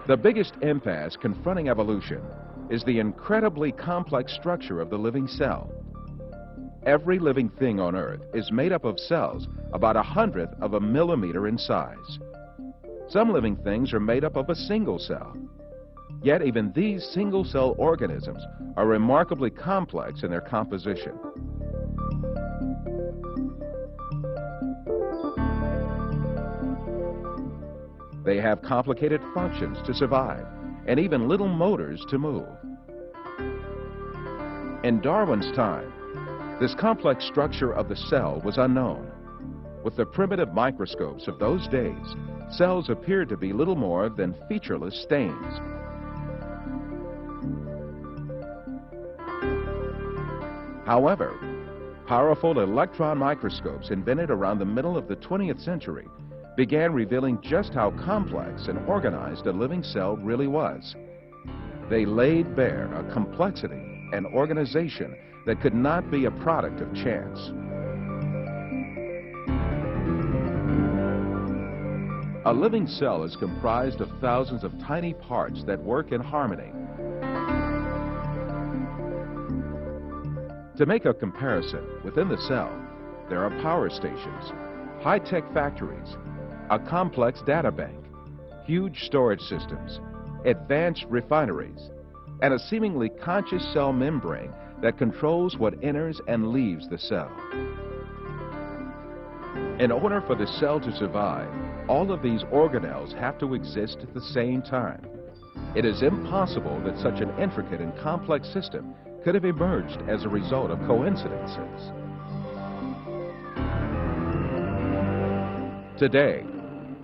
The biggest impasse confronting evolution is the incredibly complex structure of the living cell. Every living thing on Earth is made up of cells about 1/100th of a millimeter in size. Some living things are made up of a single cell. Yet even these single-cell organisms are remarkably complex in their composition. They have complicated functions to survive, and even little motors to move. In Darwin's time, this complex structure of the cell was unknown. With the primitive microscopes of those days, cells appeared to be little more than featureless stains. However, powerful electron microscopes invented around the middle of the 20th century began revealing just how complex and organized a living cell really was. They laid bare a complexity and organization that could not be a product of chance. A living cell is comprised of thousands of tiny parts that work in harmony. To make a comparison, within the cell, there are power stations, high-tech factories, a complex data bank, huge storage systems, advanced refineries, and a seemingly conscious cell membrane that controls what enters and leaves the cell. In order for the cell to survive, all of these organelles have to exist at the same time. It is impossible that such an intricate and complex system could have emerged as a result of coincidences. Today,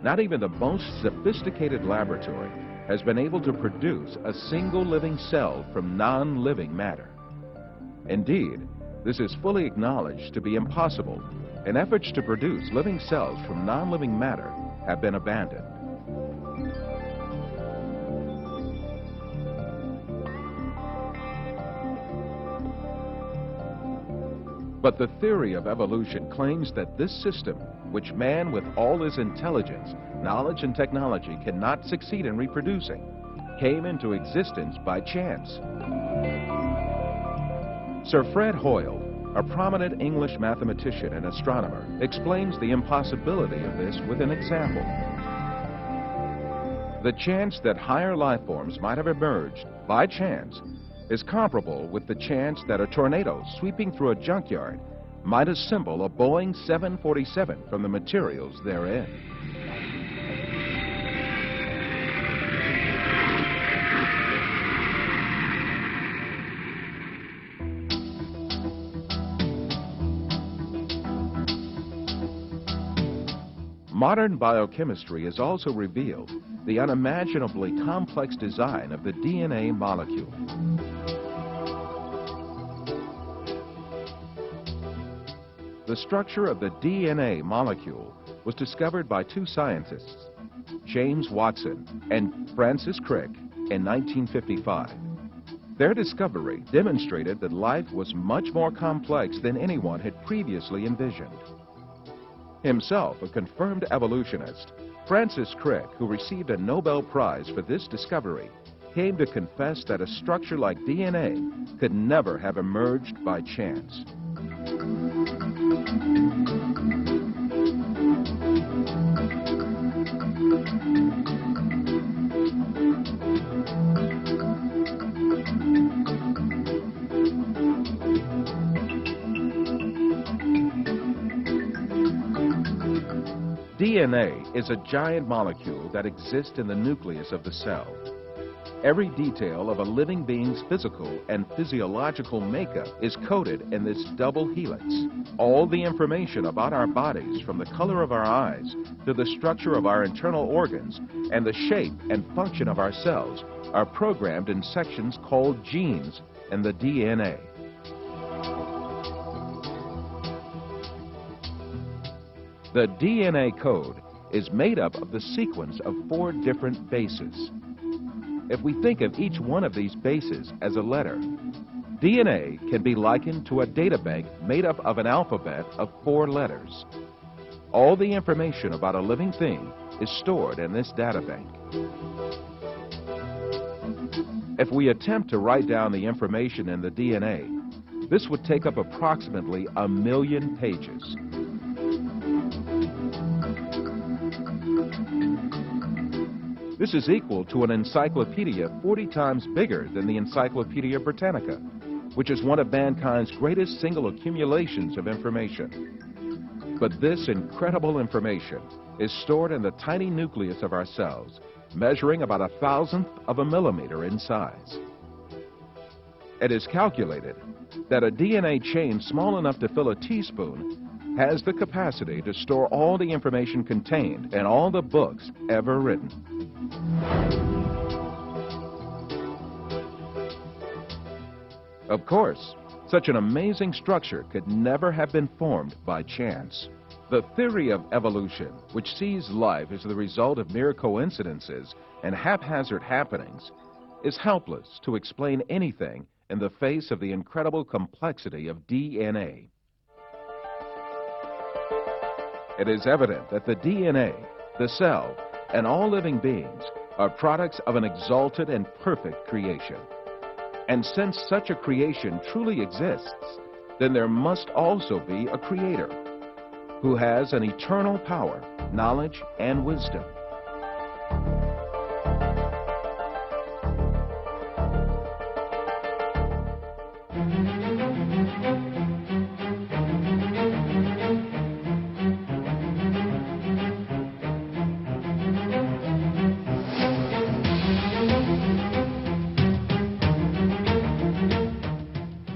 not even the most sophisticated laboratory has been able to produce a single living cell from non-living matter. Indeed, this is fully acknowledged to be impossible, and efforts to produce living cells from non-living matter have been abandoned. But the theory of evolution claims that this system, which man with all his intelligence, knowledge, and technology cannot succeed in reproducing, came into existence by chance. Sir Fred Hoyle, a prominent English mathematician and astronomer, explains the impossibility of this with an example. The chance that higher life forms might have emerged by chance is comparable with the chance that a tornado sweeping through a junkyard might assemble a Boeing 747 from the materials therein. Modern biochemistry has also revealed the unimaginably complex design of the DNA molecule. The structure of the DNA molecule was discovered by two scientists, James Watson and Francis Crick, in 1955. Their discovery demonstrated that life was much more complex than anyone had previously envisioned. Himself a confirmed evolutionist, Francis Crick, who received a Nobel Prize for this discovery, came to confess that a structure like DNA could never have emerged by chance. DNA is a giant molecule that exists in the nucleus of the cell. Every detail of a living being's physical and physiological makeup is coded in this double helix. All the information about our bodies, from the color of our eyes to the structure of our internal organs and the shape and function of our cells, are programmed in sections called genes in the DNA. The DNA code is made up of the sequence of 4 different bases. If we think of each one of these bases as a letter, DNA can be likened to a databank made up of an alphabet of 4 letters. All the information about a living thing is stored in this databank. If we attempt to write down the information in the DNA, this would take up approximately 1 million pages. This is equal to an encyclopedia 40 times bigger than the Encyclopedia Britannica, which is one of mankind's greatest single accumulations of information. But this incredible information is stored in the tiny nucleus of our cells, measuring about 1,000th of a millimeter in size. It is calculated that a DNA chain small enough to fill a teaspoon has the capacity to store all the information contained in all the books ever written. Of course, such an amazing structure could never have been formed by chance. The theory of evolution, which sees life as the result of mere coincidences and haphazard happenings, is helpless to explain anything in the face of the incredible complexity of DNA. It is evident that the DNA, the cell, and all living beings are products of an exalted and perfect creation. And since such a creation truly exists, then there must also be a creator who has an eternal power, knowledge, and wisdom.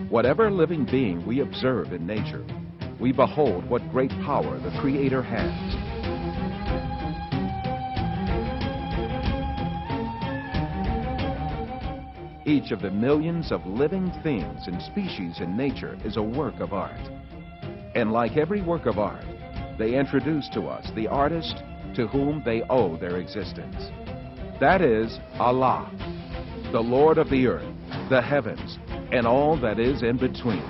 Whatever living being we observe in nature, we behold what great power the Creator has. Each of the millions of living things and species in nature is a work of art. And like every work of art, they introduce to us the artist to whom they owe their existence. That is Allah, the Lord of the earth, the heavens, and all that is in between.